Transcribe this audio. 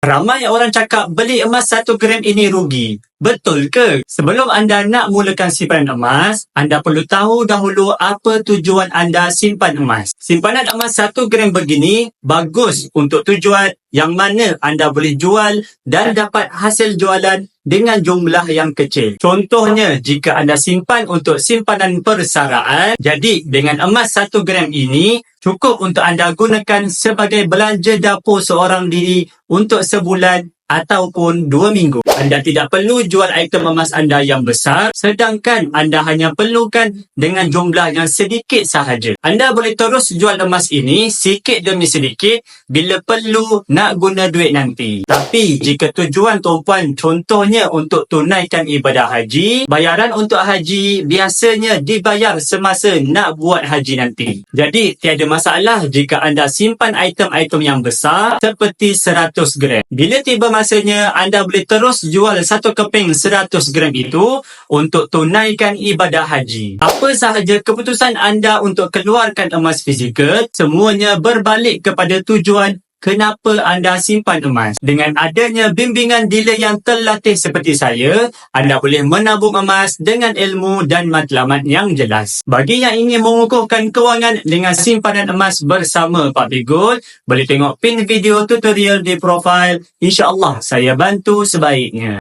Ramai orang cakap beli emas 1 gram ini rugi. Betul ke? Sebelum anda nak mulakan simpanan emas, anda perlu tahu dahulu apa tujuan anda simpan emas. Simpanan emas 1 gram begini bagus untuk tujuan yang mana anda boleh jual dan dapat hasil jualan dengan jumlah yang kecil. Contohnya, jika anda simpan untuk simpanan persaraan, jadi dengan emas 1 gram ini cukup untuk anda gunakan sebagai belanja dapur seorang diri untuk sebulan ataupun 2 minggu. Anda tidak perlu jual item emas anda yang besar, sedangkan anda hanya perlukan dengan jumlah yang sedikit sahaja. Anda boleh terus jual emas ini sikit demi sedikit bila perlu nak guna duit nanti. Tapi jika tujuan tuan-puan contohnya untuk tunaikan ibadah haji, bayaran untuk haji biasanya dibayar semasa nak buat haji nanti. Jadi tiada masalah jika anda simpan item-item yang besar seperti 100 gram. Bila tiba masanya, anda boleh terus jual 1 keping 100 gram itu untuk tunaikan ibadah haji. Apa sahaja keputusan anda untuk keluarkan emas fizikal, semuanya berbalik kepada tujuan kenapa anda simpan emas. Dengan adanya bimbingan dealer yang terlatih seperti saya, anda boleh menabung emas dengan ilmu dan matlamat yang jelas. Bagi yang ingin mengukuhkan kewangan dengan simpanan emas bersama Pak Bigul, boleh tengok pin video tutorial di profil. InsyaAllah saya bantu sebaiknya.